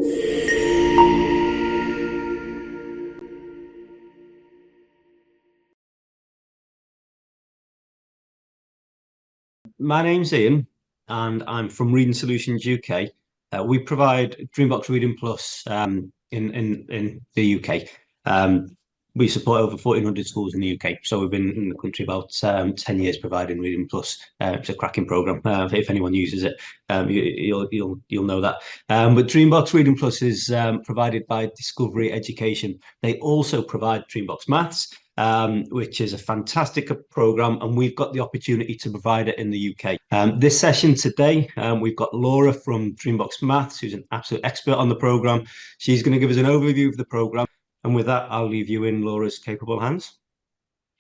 My name's Ian, and I'm from Reading Solutions UK. We provide Dreambox Reading Plus in the UK. We support over 1,400 schools in the UK, so we've been in the country about 10 years providing Reading Plus. It's a cracking program. If anyone uses it, you'll know that. But Dreambox Reading Plus is provided by Discovery Education. They also provide Dreambox Maths, which is a fantastic program, and we've got the opportunity to provide it in the UK. This session today, we've got Laura from Dreambox Maths, who's an absolute expert on the program. She's going to give us an overview of the program, and with that, I'll leave you in Laura's capable hands.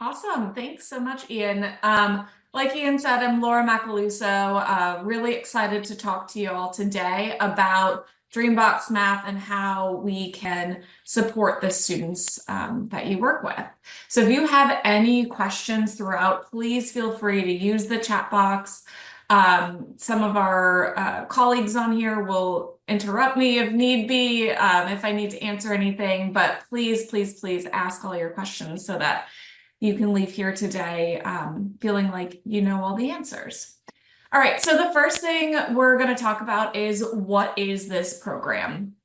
Awesome. Thanks so much, Ian. Like Ian said, I'm Laura Macaluso. Really excited to talk to you all today about Dreambox Math and how we can support the students that you work with. So if you have any questions throughout, please feel free to use the chat box. Some of our colleagues on here will interrupt me if need be, if I need to answer anything, but please, please, please ask all your questions so that you can leave here today feeling like you know all the answers. All right, so the first thing we're going to talk about is what is this program?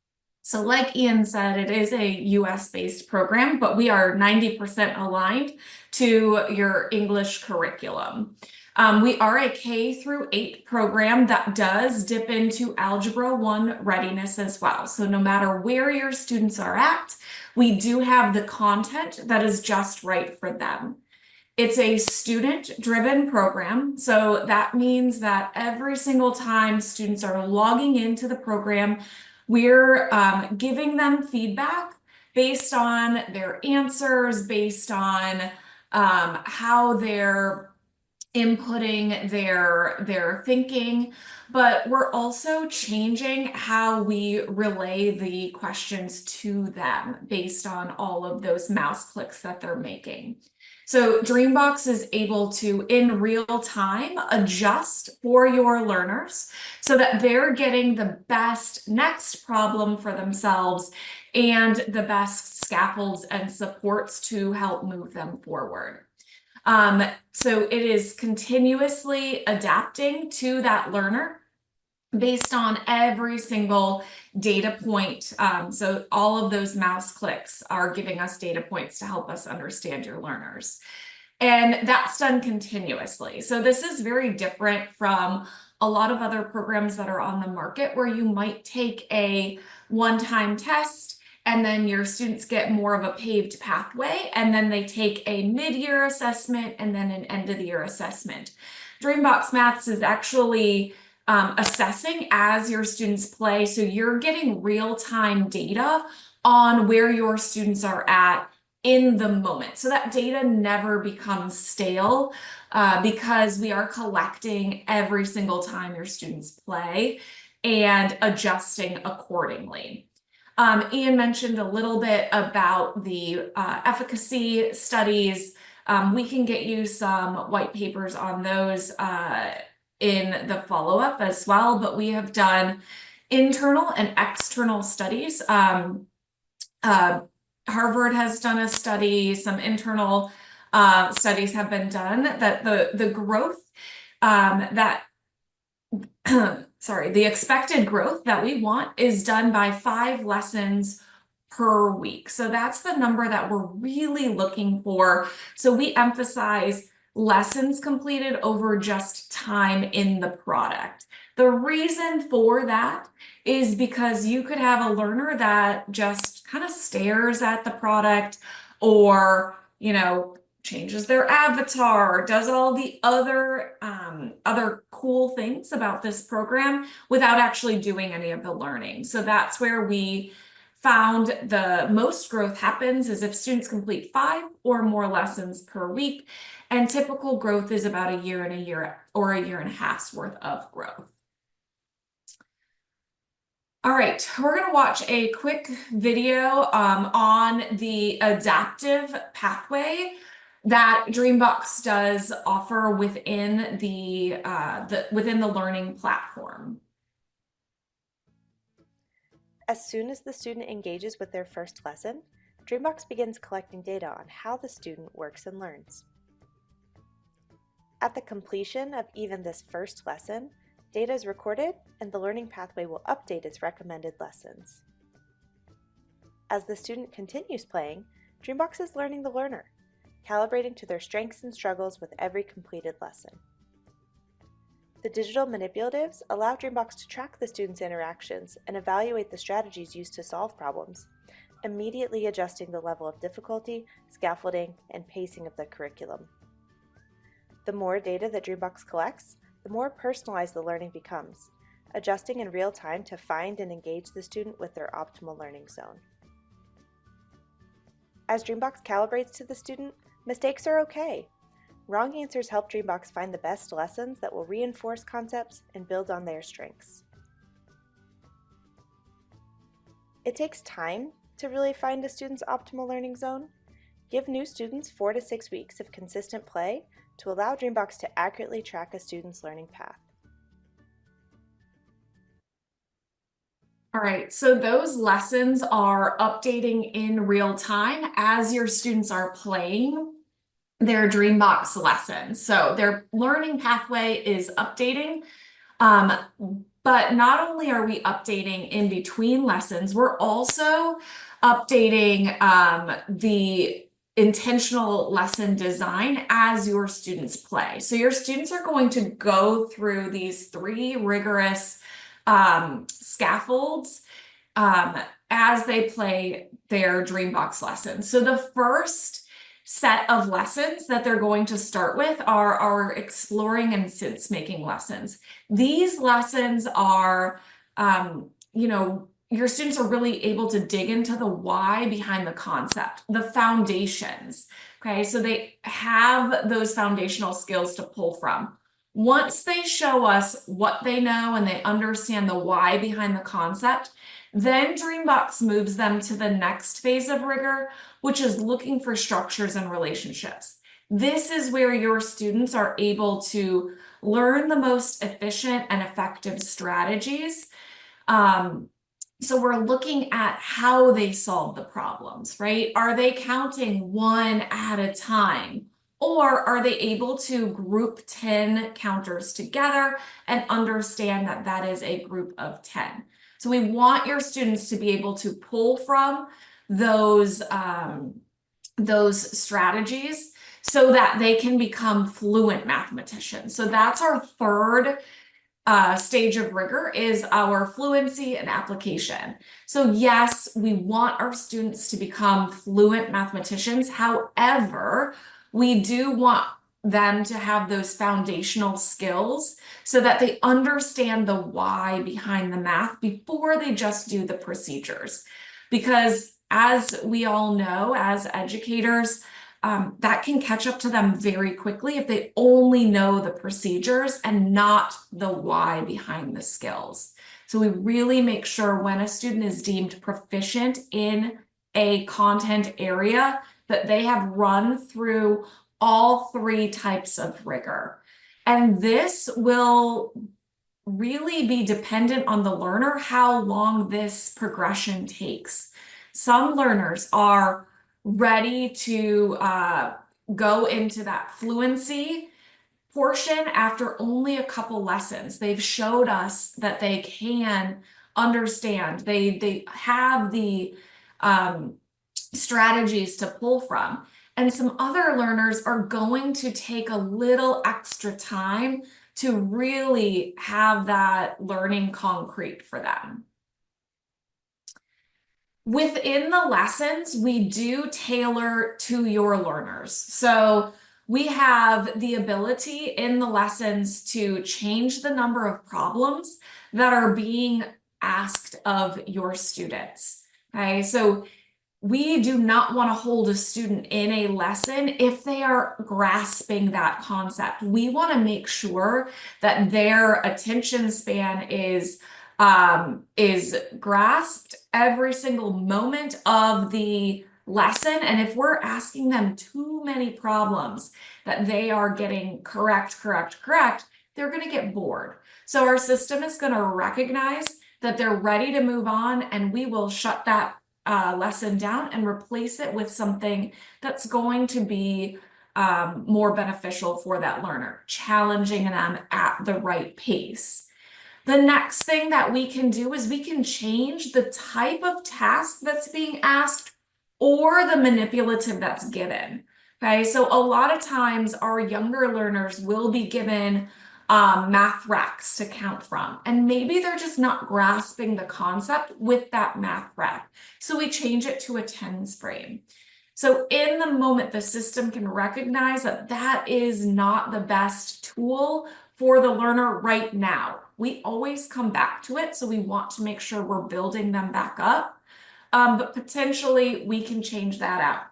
So like Ian said, it is a US-based program, but we are 90% aligned to your English curriculum. We are a K through 8 program that does dip into Algebra 1 readiness as well. So no matter where your students are at, we do have the content that is just right for them. It's a student-driven program, so that means that every single time students are logging into the program, we're giving them feedback based on their answers, based on how they're inputting their thinking, but we're also changing how we relay the questions to them based on all of those mouse clicks that they're making. So Dreambox is able to, in real time, adjust for your learners so that they're getting the best next problem for themselves and the best scaffolds and supports to help move them forward. So it is continuously adapting to that learner based on every single data point. So all of those mouse clicks are giving us data points to help us understand your learners. And that's done continuously. So this is very different from a lot of other programs that are on the market where you might take a one-time test and then your students get more of a paved pathway, and then they take a mid-year assessment and then an end-of-the-year assessment. Dreambox Maths is actually assessing as your students play, so you're getting real-time data on where your students are at in the moment. So that data never becomes stale because we are collecting every single time your students play and adjusting accordingly. Ian mentioned a little bit about the efficacy studies. We can get you some white papers on those in the follow-up as well, but we have done internal and external studies. Harvard has done a study, some internal studies have been done that the growth the expected growth that we want is done by 5 lessons per week. So that's the number that we're really looking for. So we emphasize lessons completed over just time in the product. The reason for that is because you could have a learner that just kind of stares at the product or, changes their avatar, does all the other cool things about this program without actually doing any of the learning. So that's where we found the most growth happens is if students complete 5 or more lessons per week, and typical growth is about a year and a year and a half's worth of growth. All right, we're going to watch a quick video on the adaptive pathway that Dreambox does offer within the learning platform. As soon as the student engages with their first lesson, Dreambox begins collecting data on how the student works and learns. At the completion of even this first lesson, data is recorded and the learning pathway will update its recommended lessons. As the student continues playing, Dreambox is learning the learner, calibrating to their strengths and struggles with every completed lesson. The digital manipulatives allow Dreambox to track the student's interactions and evaluate the strategies used to solve problems, immediately adjusting the level of difficulty, scaffolding, and pacing of the curriculum. The more data that Dreambox collects, the more personalized the learning becomes, adjusting in real time to find and engage the student with their optimal learning zone. As Dreambox calibrates to the student, mistakes are okay. Wrong answers help Dreambox find the best lessons that will reinforce concepts and build on their strengths. It takes time to really find a student's optimal learning zone. Give new students 4 to 6 weeks of consistent play to allow Dreambox to accurately track a student's learning path. All right, so those lessons are updating in real time as your students are playing their Dreambox lessons. So their learning pathway is updating, but not only are we updating in between lessons, we're also updating the intentional lesson design as your students play. So your students are going to go through these 3 rigorous scaffolds as they play their Dreambox lessons. So the first set of lessons that they're going to start with are our exploring and sense-making lessons. These lessons are, your students are really able to dig into the why behind the concept, the foundations. Okay, so they have those foundational skills to pull from. Once they show us what they know and they understand the why behind the concept, then Dreambox moves them to the next phase of rigor, which is looking for structures and relationships. This is where your students are able to learn the most efficient and effective strategies. So we're looking at how they solve the problems, right? Are they counting 1 at a time? Or are they able to group 10 counters together and understand that that is a group of 10? So we want your students to be able to pull from those strategies so that they can become fluent mathematicians. So that's our third stage of rigor, is our fluency and application. So yes, we want our students to become fluent mathematicians. However, we do want them to have those foundational skills so that they understand the why behind the math before they just do the procedures. Because as we all know, as educators, that can catch up to them very quickly if they only know the procedures and not the why behind the skills. So we really make sure when a student is deemed proficient in a content area that they have run through all 3 types of rigor. And this will really be dependent on the learner, how long this progression takes. Some learners are ready to go into that fluency portion after only a couple lessons. They've showed us that they can understand. They have the strategies to pull from. And some other learners are going to take a little extra time to really have that learning concrete for them. Within the lessons, we do tailor to your learners. So we have the ability in the lessons to change the number of problems that are being asked of your students. Okay, so we do not want to hold a student in a lesson if they are grasping that concept. We want to make sure that their attention span is grasped every single moment of the lesson. And if we're asking them too many problems that they are getting correct, they're going to get bored. So our system is going to recognize that they're ready to move on, and we will shut that lesson down and replace it with something that's going to be more beneficial for that learner, challenging them at the right pace. The next thing that we can do is we can change the type of task that's being asked or the manipulative that's given. Okay, so a lot of times our younger learners will be given math racks to count from, and maybe they're just not grasping the concept with that math rack. So we change it to a tens frame. So in the moment, the system can recognize that that is not the best tool for the learner right now. We always come back to it, so we want to make sure we're building them back up. But potentially we can change that out.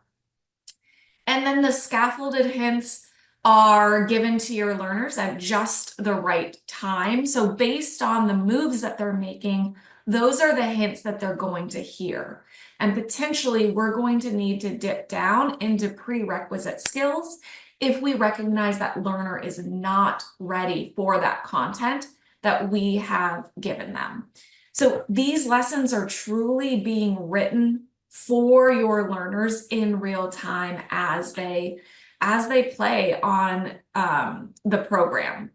And then the scaffolded hints are given to your learners at just the right time. So based on the moves that they're making, those are the hints that they're going to hear. And potentially we're going to need to dip down into prerequisite skills if we recognize that learner is not ready for that content that we have given them. So these lessons are truly being written for your learners in real time as they play on the program.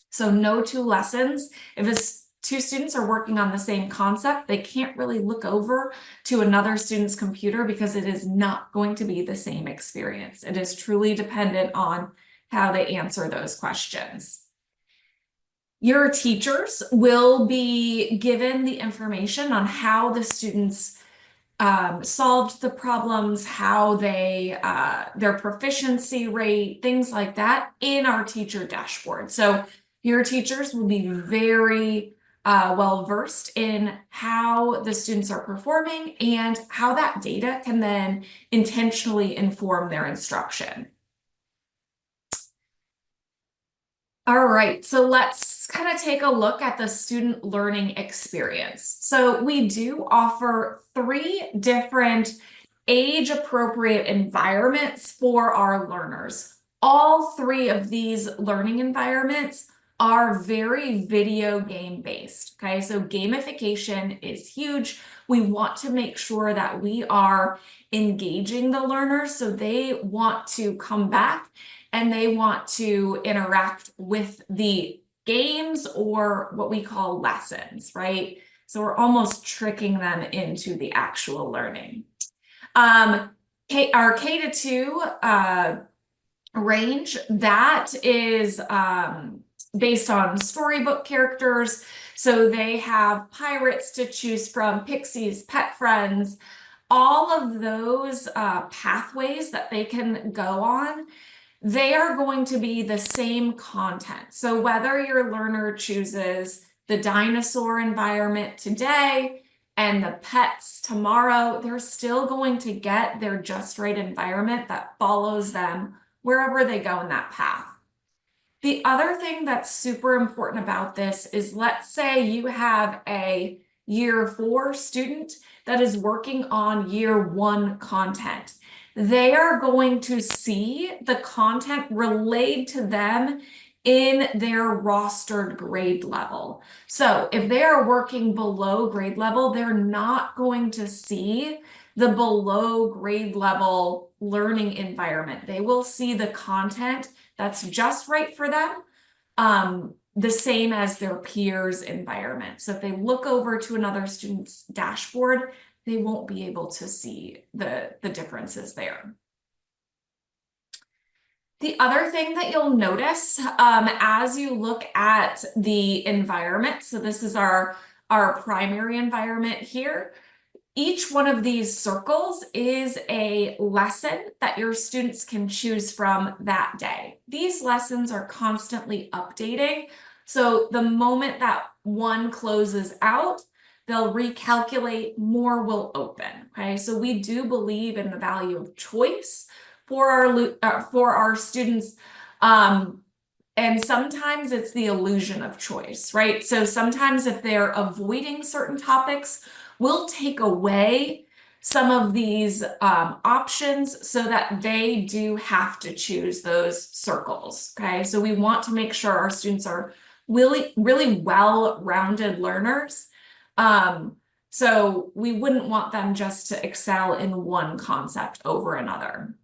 So no two lessons. If two students are working on the same concept, they can't really look over to another student's computer because it is not going to be the same experience. It is truly dependent on how they answer those questions. Your teachers will be given the information on how the students solved the problems, how they, their proficiency rate, things like that in our teacher dashboard. So your teachers will be very well versed in how the students are performing and how that data can then intentionally inform their instruction. All right, so let's kind of take a look at the student learning experience. So we do offer 3 different age-appropriate environments for our learners. All 3 of these learning environments are very video game based, okay? So gamification is huge. We want to make sure that we are engaging the learners so they want to come back and they want to interact with the games or what we call lessons, right? So we're almost tricking them into the actual learning. Our K-2 range, that is based on storybook characters. So they have pirates to choose from, pixies, pet friends, all of those pathways that they can go on. They are going to be the same content. So whether your learner chooses the dinosaur environment today and the pets tomorrow, they're still going to get their just right environment that follows them wherever they go in that path. The other thing that's super important about this is, let's say you have a year 4 student that is working on year 1 content. They are going to see the content relayed to them in their rostered grade level. So if they are working below grade level, they're not going to see the below grade level learning environment. They will see the content that's just right for them, the same as their peers' environment. So if they look over to another student's dashboard, they won't be able to see the differences there. The other thing that you'll notice as you look at the environment, so this is our primary environment here, each one of these circles is a lesson that your students can choose from that day. These lessons are constantly updating. So the moment that one closes out, they'll recalculate, more will open, okay? So we do believe in the value of choice for our students. And sometimes it's the illusion of choice, right? So sometimes if they're avoiding certain topics, we'll take away some of these options so that they do have to choose those circles, okay? So we want to make sure our students are really well-rounded learners So we wouldn't want them just to excel in one concept over another.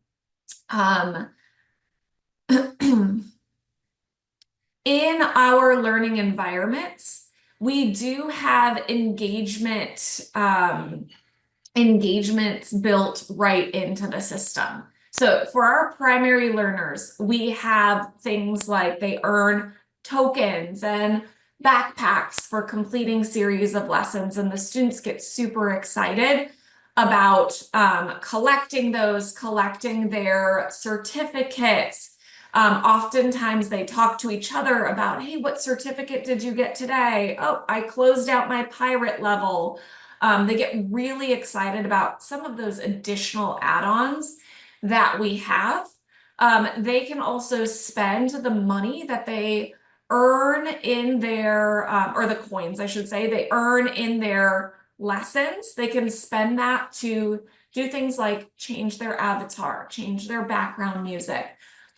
In our learning environments, we do have engagements built right into the system. So for our primary learners, we have things like they earn tokens and backpacks for completing series of lessons, and the students get super excited about collecting their certificates. Oftentimes they talk to each other about, hey, what certificate did you get today? Oh, I closed out my pirate level. They get really excited about some of those additional add-ons that we have. They can also spend the money that they earn in their, or the coins, I should say, they earn in their lessons. They can spend that to do things like change their avatar, change their background music,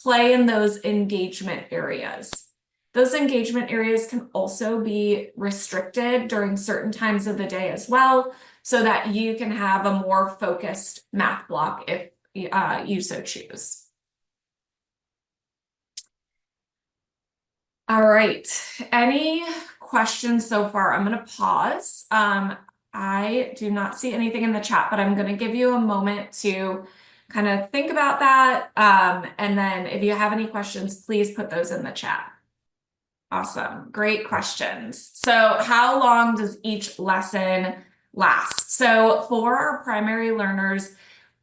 play in those engagement areas. Those engagement areas can also be restricted during certain times of the day as well, so that you can have a more focused math block if you so choose. All right, any questions so far? I'm gonna pause. I do not see anything in the chat, but I'm gonna give you a moment to kind of think about that. And then if you have any questions, please put those in the chat. Awesome, great questions. So how long does each lesson last? So for our primary learners,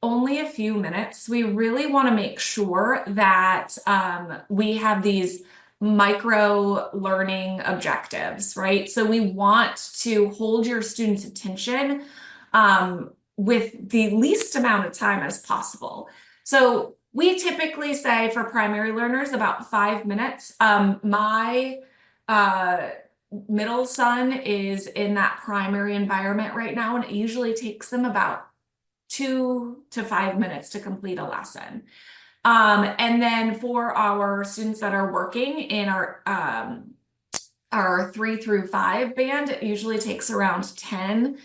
only a few minutes. We really want to make sure that we have these micro learning objectives, right? So we want to hold your students' attention with the least amount of time as possible. So we typically say for primary learners about 5 minutes. My middle son is in that primary environment right now, and it usually takes them about 2 to 5 minutes to complete a lesson. And then for our students that are working in our 3 through 5 band, it usually takes around 10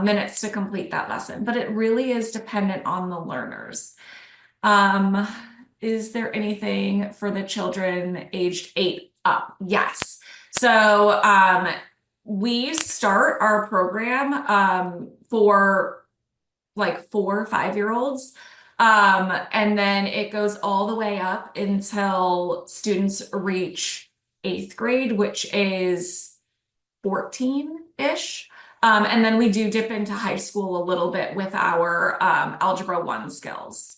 minutes to complete that lesson, but it really is dependent on the learners. Is there anything for the children aged 8 up? Yes. So we start our program for like 4 or 5-year-olds. And then it goes all the way up until students reach 8th grade, which is 14-ish. And then we do dip into high school a little bit with our Algebra 1 skills.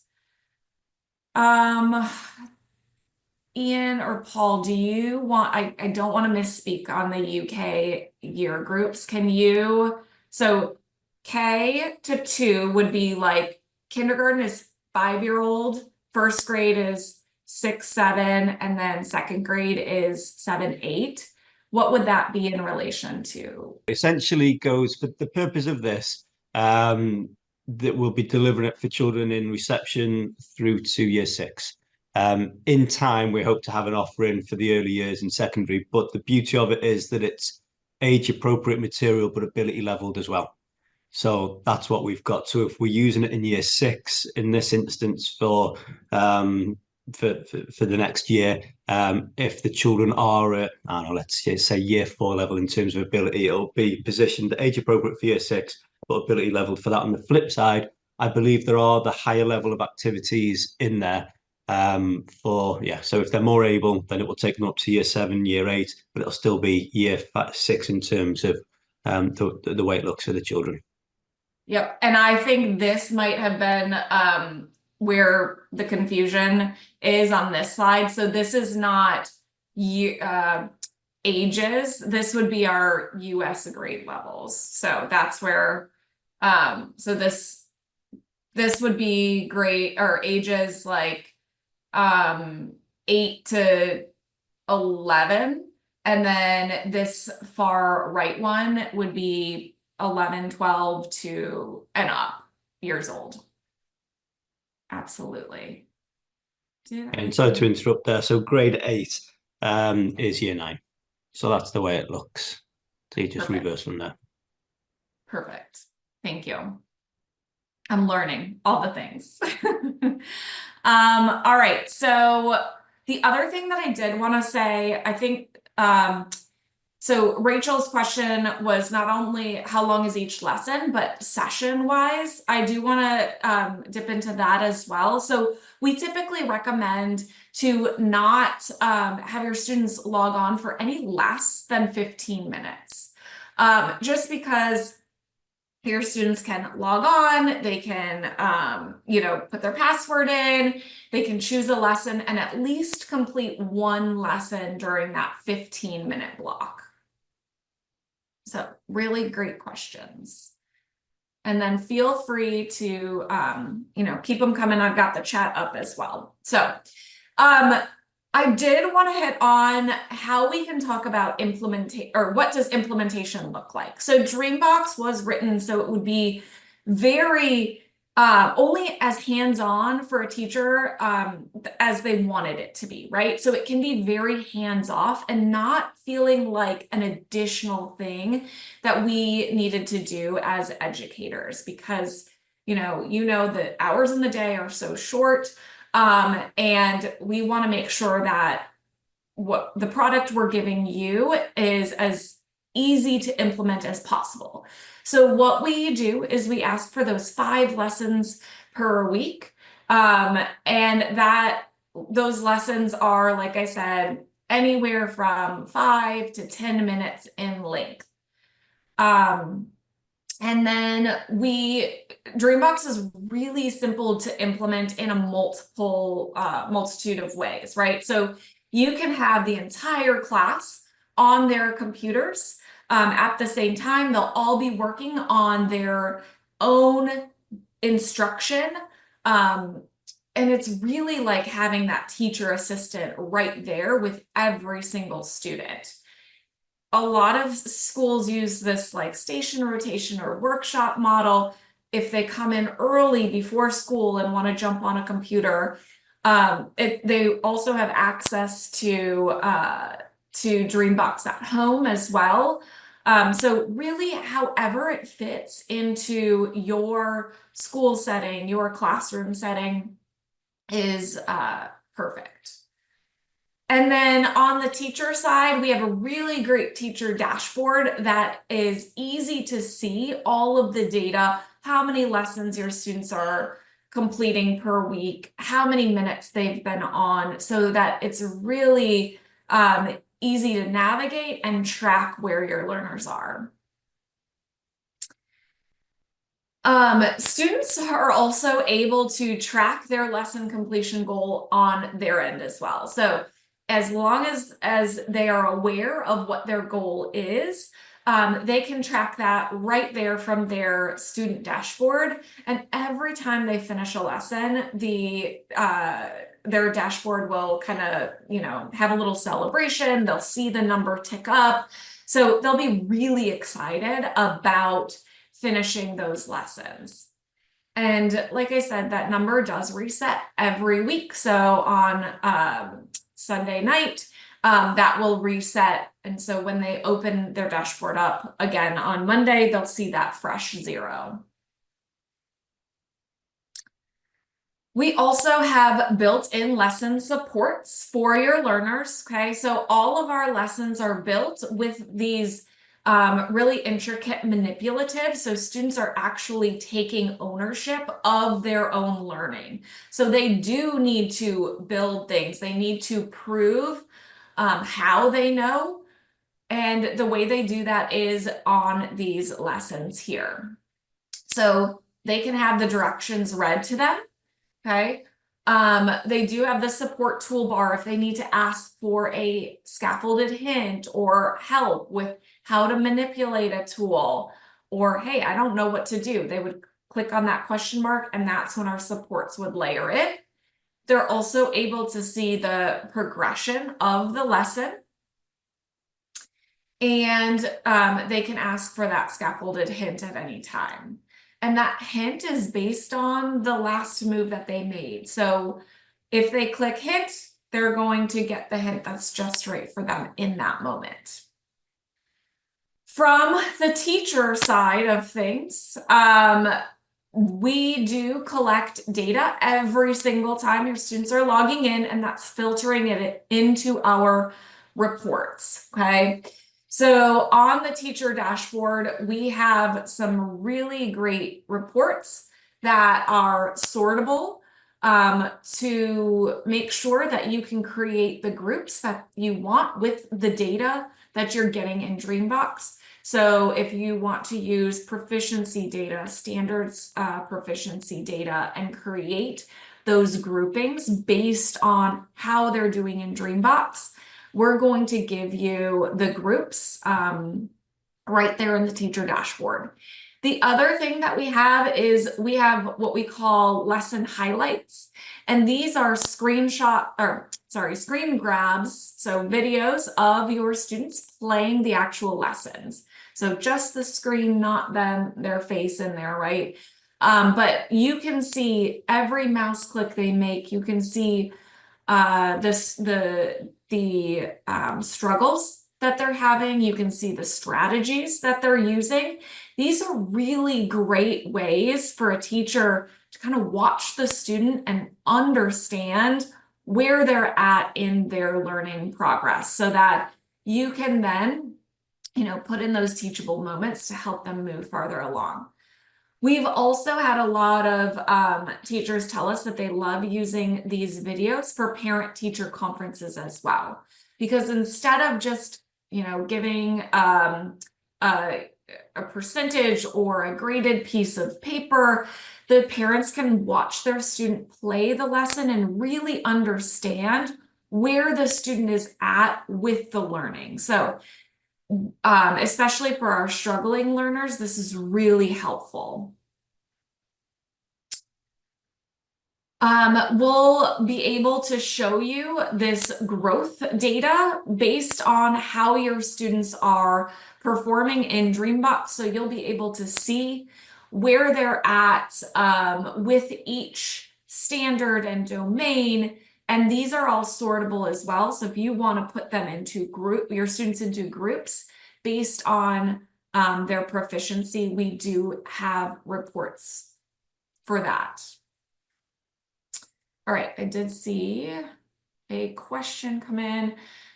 Ian or Paul, do you want, I don't want to misspeak on the UK year groups. Can you, so K to 2 would be like kindergarten is 5-year-old, 1st grade is 6, 7, and then 2nd grade is 7, 8. What would that be in relation to? Essentially goes for the purpose of this, that we'll be delivering it for children in reception through to year 6. In time, we hope to have an offering for the early years in secondary, but the beauty of it is that it's age appropriate material, but ability leveled as well. So that's what we've got. So if we're using it in year 6, in this instance for the next year, if the children are at, I don't know, let's say year 4 level in terms of ability, it'll be positioned age appropriate for year 6, but ability leveled for that. On the flip side, I believe there are the higher level of activities in there so if they're more able, then it will take them up to year 7, year 8, but it'll still be year 6 in terms of the way it looks for the children. Yep, and I think this might have been where the confusion is on this slide. So this is not ages. This would be our US grade levels. So that's where, so this would be grade or ages like 8 to 11. And then this far right one would be 11, 12 to and up years old. Absolutely. And sorry to interrupt there. So grade 8 is year 9. So that's the way it looks. So you just reverse from there. Perfect. Thank you. I'm learning all the things. All right. So the other thing that I did want to say, I think, so Rachel's question was not only how long is each lesson, but session wise, I do want to dip into that as well. So we typically recommend to not have your students log on for any less than 15 minutes. Just because your students can log on, they can, put their password in, they can choose a lesson and at least complete one lesson during that 15-minute block. So really great questions. And then feel free to, keep them coming. I've got the chat up as well. So, I did want to hit on how we can talk about implementation, or what does implementation look like? So Dreambox was written so it would be very only as hands-on for a teacher as they wanted it to be, right? So it can be very hands-off and not feeling like an additional thing that we needed to do as educators, because you know the hours in the day are so short. And we want to make sure that what the product we're giving you is as easy to implement as possible. So what we do is we ask for those 5 lessons per week. And those lessons are, like I said, anywhere from 5 to 10 minutes in length. And then Dreambox is really simple to implement in a multitude of ways, right? So you can have the entire class on their computers at the same time. They'll all be working on their own instruction. And it's really like having that teacher assistant right there with every single student. A lot of schools use this like station rotation or workshop model. If they come in early before school and want to jump on a computer, they also have access to Dreambox at home as well. So really, however it fits into your school setting, your classroom setting is perfect. And then on the teacher side, we have a really great teacher dashboard that is easy to see all of the data, how many lessons your students are completing per week, how many minutes they've been on, so that it's really easy to navigate and track where your learners are. Students are also able to track their lesson completion goal on their end as well. So as long as they are aware of what their goal is, they can track that right there from their student dashboard. And every time they finish a lesson, their dashboard will kind of, have a little celebration. They'll see the number tick up. So they'll be really excited about finishing those lessons. And like I said, that number does reset every week. So on Sunday night, that will reset. And so when they open their dashboard up again on Monday, they'll see that fresh 0. We also have built-in lesson supports for your learners. Okay, so all of our lessons are built with these really intricate manipulatives. So students are actually taking ownership of their own learning. So they do need to build things. They need to prove how they know. And the way they do that is on these lessons here. So they can have the directions read to them. Okay. They do have the support toolbar if they need to ask for a scaffolded hint or help with how to manipulate a tool, or hey, I don't know what to do. They would click on that question mark, and that's when our supports would layer it. They're also able to see the progression of the lesson, and they can ask for that scaffolded hint at any time. And that hint is based on the last move that they made. So if they click hint, they're going to get the hint that's just right for them in that moment. From the teacher side of things, we do collect data every single time your students are logging in, and that's filtering it into our reports, okay? So on the teacher dashboard, we have some really great reports that are sortable to make sure that you can create the groups that you want with the data that you're getting in Dreambox. So if you want to use proficiency data, standards proficiency data, and create those groupings based on how they're doing in Dreambox, we're going to give you the groups right there in the teacher dashboard. The other thing that we have is we have what we call lesson highlights, and these are screen grabs, so videos of your students playing the actual lessons. So just the screen, not them, their face in there, right? But you can see every mouse click they make. You can see the struggles that they're having. You can see the strategies that they're using. These are really great ways for a teacher to kind of watch the student and understand where they're at in their learning progress, so that you can then, put in those teachable moments to help them move farther along. We've also had a lot of teachers tell us that they love using these videos for parent-teacher conferences as well, because instead of just, giving a percentage or a graded piece of paper, the parents can watch their student play the lesson and really understand where the student is at with the learning. So especially for our struggling learners, this is really helpful. We'll be able to show you this growth data based on how your students are performing in Dreambox. So you'll be able to see where they're at with each standard and domain. And these are all sortable as well. So if you want to put them into your students into groups based on their proficiency, we do have reports for that. All right, I did see a question come in.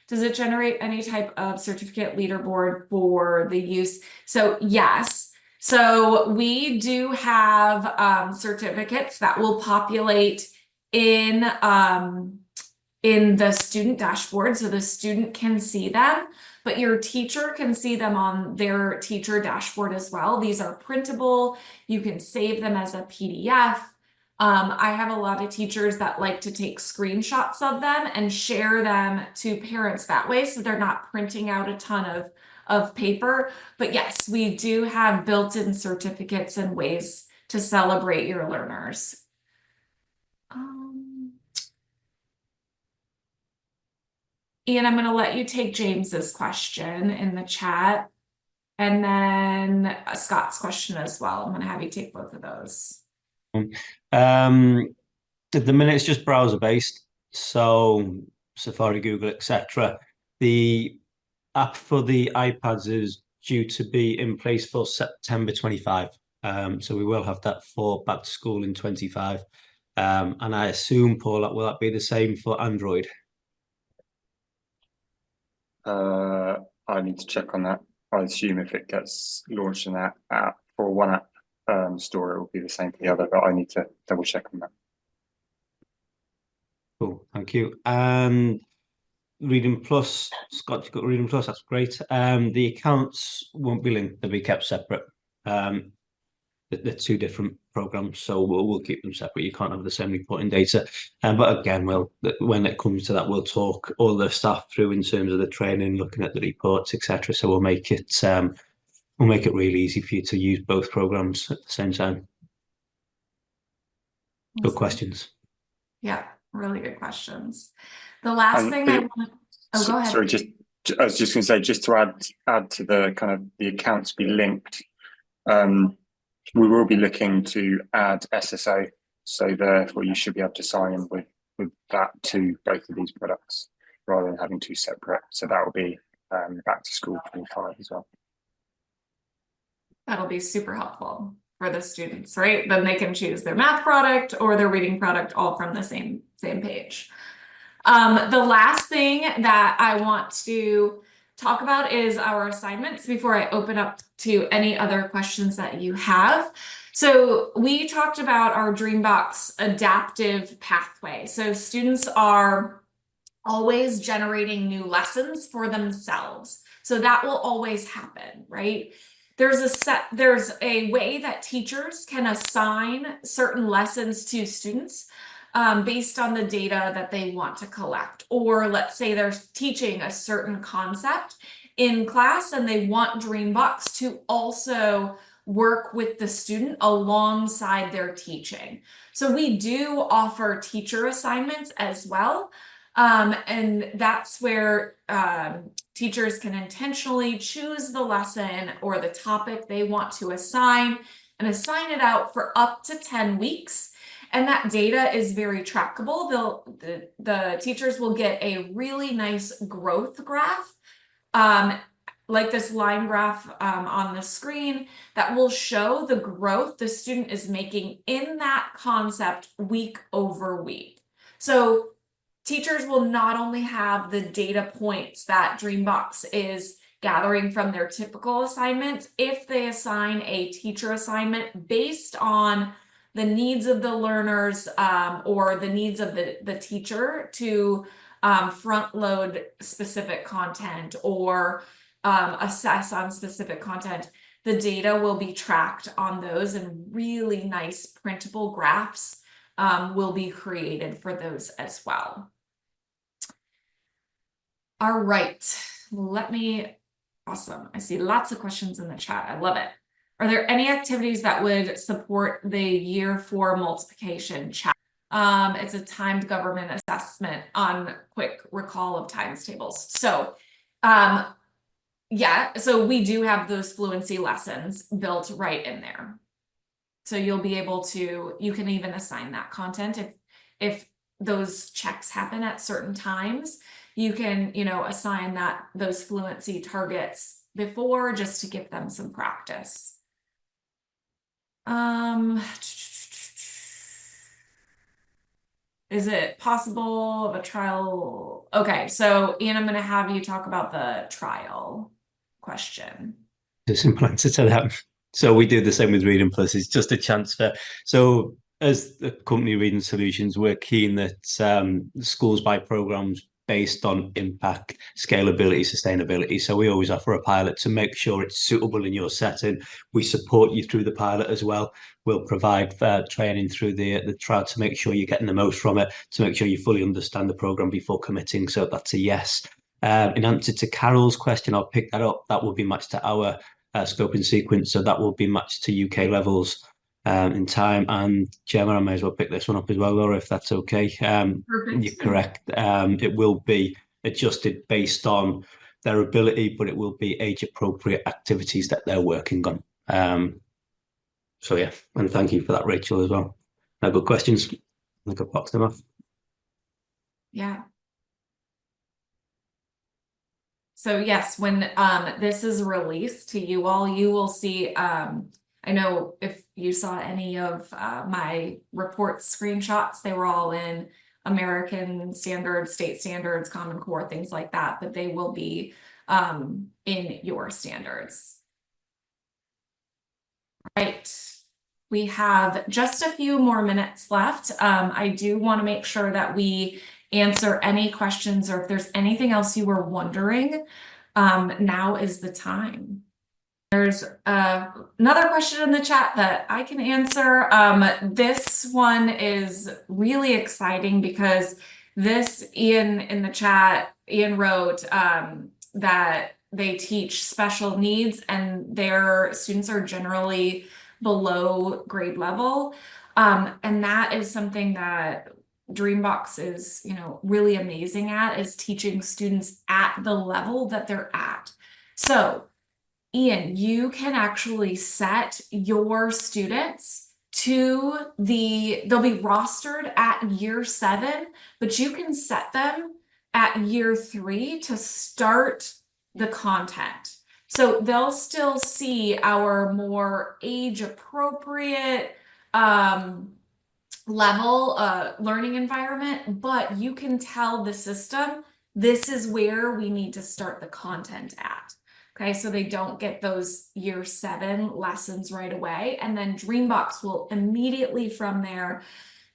Does it generate any type of certificate leaderboard for the use? So yes. So we do have certificates that will populate in the student dashboard, so the student can see them, but your teacher can see them on their teacher dashboard as well. These are printable. You can save them as a PDF. I have a lot of teachers that like to take screenshots of them and share them to parents that way, so they're not printing out a ton of paper. But yes, we do have built-in certificates and ways to celebrate your learners. Ian, I'm going to let you take James's question in the chat, and then Scott's question as well. I'm going to have you take both of those. At the minute, it's just browser based, so Safari, Google, etc. The app for the iPads is due to be in place for September 25. So we will have that for back to school in 25. And I assume, Paul, will that be the same for Android? I need to check on that. I assume if it gets launched in that app for one app store, it will be the same for the other, but I need to double check on that. Cool, thank you. And Reading Plus, Scott, you've got Reading Plus, that's great. The accounts won't be linked, they'll be kept separate. They're two different programs, so we'll keep them separate. You can't have the same reporting data. But again, when it comes to that, we'll talk all the staff through in terms of the training, looking at the reports, etc. So we'll make it really easy for you to use both programs at the same time. Good questions. Yeah, really good questions. The last thing I want to go ahead. Sorry, I was just going to say, just to add to the kind of the accounts be linked. We will be looking to add SSO, so therefore you should be able to sign in with that to both of these products rather than having two separate. So that will be back to school 25 as well. That'll be super helpful for the students, right? Then they can choose their math product or their reading product all from the same page. The last thing that I want to talk about is our assignments before I open up to any other questions that you have. So we talked about our Dreambox adaptive pathway. So students are always generating new lessons for themselves. So that will always happen, right? There's a way that teachers can assign certain lessons to students based on the data that they want to collect. Or let's say they're teaching a certain concept in class and they want Dreambox to also work with the student alongside their teaching. So we do offer teacher assignments as well. And that's where teachers can intentionally choose the lesson or the topic they want to assign and assign it out for up to 10 weeks. And that data is very trackable. The teachers will get a really nice growth graph, like this line graph on the screen, that will show the growth the student is making in that concept week over week. So teachers will not only have the data points that Dreambox is gathering from their typical assignments, if they assign a teacher assignment based on the needs of the learners or the needs of the teacher to front load specific content or assess on specific content, the data will be tracked on those, and really nice printable graphs will be created for those as well. All right, awesome. I see lots of questions in the chat. I love it. Are there any activities that would support the year 4 multiplication chat? It's a timed government assessment on quick recall of times tables. So, yeah, so we do have those fluency lessons built right in there. So you'll be able to, you can even assign that content if those checks happen at certain times. You can, assign those fluency targets before, just to give them some practice. Is it possible of a trial? Okay, so Ian, I'm going to have you talk about the trial question. The simple answer to that. So we do the same with Reading Plus. It's just a chance for, so as the company Reading Solutions, we're keen that schools buy programs based on impact, scalability, sustainability. So we always offer a pilot to make sure it's suitable in your setting. We support you through the pilot as well. We'll provide training through the trial to make sure you're getting the most from it, to make sure you fully understand the program before committing. So that's a yes. In answer to Carol's question, I'll pick that up. That will be matched to our scope and sequence. So that will be matched to UK levels in time. And Gemma, I may as well pick this one up as well, Laura, if that's okay. You're correct. It will be adjusted based on their ability, but it will be age-appropriate activities that they're working on. So yeah, and thank you for that, Rachel, as well. No, good questions. I could box them off. Yeah. So yes, when this is released to you all, you will see, I know if you saw any of my report screenshots, they were all in American standards, state standards, Common Core, things like that, but they will be in your standards. Right. We have just a few more minutes left. I do want to make sure that we answer any questions, or if there's anything else you were wondering, now is the time. There's another question in the chat that I can answer. This one is really exciting because Ian in the chat, Ian wrote that they teach special needs and their students are generally below grade level. And that is something that Dreambox is, really amazing at, is teaching students at the level that they're at. So Ian, you can actually set your students to they'll be rostered at year 7, but you can set them at year 3 to start the content. So they'll still see our more age appropriate level learning environment, but you can tell the system this is where we need to start the content at. Okay, so they don't get those year 7 lessons right away. And then Dreambox will immediately from there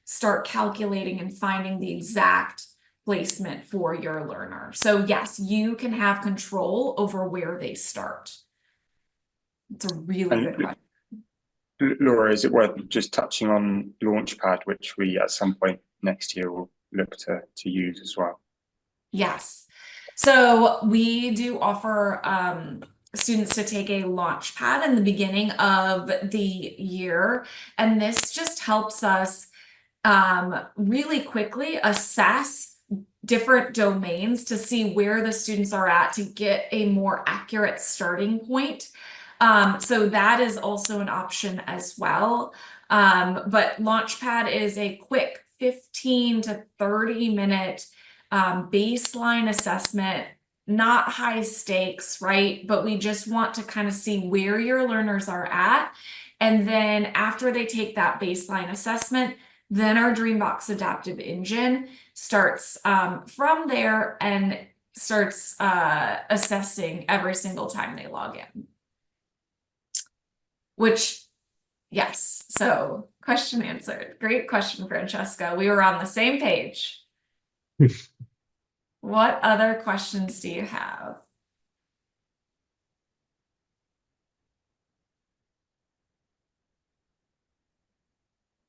start calculating and finding the exact placement for your learner. So yes, you can have control over where they start. It's a really good question. Laura, is it worth just touching on Launchpad, which we at some point next year will look to use as well? Yes. So we do offer students to take a Launchpad in the beginning of the year, and this just helps us really quickly assess different domains to see where the students are at to get a more accurate starting point. So that is also an option as well. But Launchpad is a quick 15 to 30 minute baseline assessment, not high stakes, right? But we just want to kind of see where your learners are at. And then after they take that baseline assessment, then our Dreambox Adaptive Engine starts from there and starts assessing every single time they log in. Which, yes, so question answered. Great question, Francesca. We were on the same page. What other questions do you have?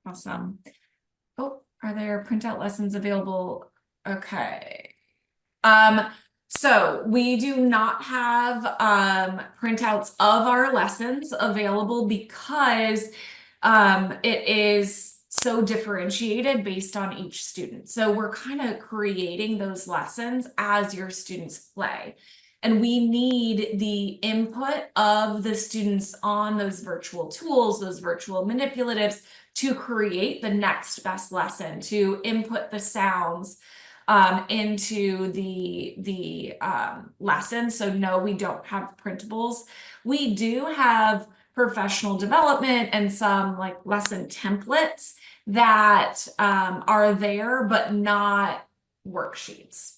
Awesome. Oh, are there printout lessons available? Okay. So we do not have printouts of our lessons available because it is so differentiated based on each student. So we're kind of creating those lessons as your students play. And we need the input of the students on those virtual tools, those virtual manipulatives to create the next best lesson, to input the sounds into the lesson. So no, we don't have printables. We do have professional development and some like lesson templates that are there, but not worksheets.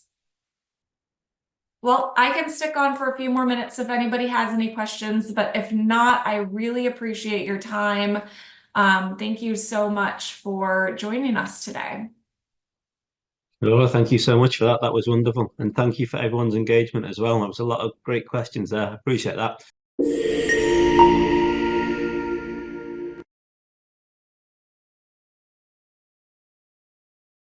Well, I can stick on for a few more minutes if anybody has any questions, but if not, I really appreciate your time. Thank you so much for joining us today. Laura, thank you so much for that. That was wonderful. And thank you for everyone's engagement as well. There was a lot of great questions there. I appreciate that.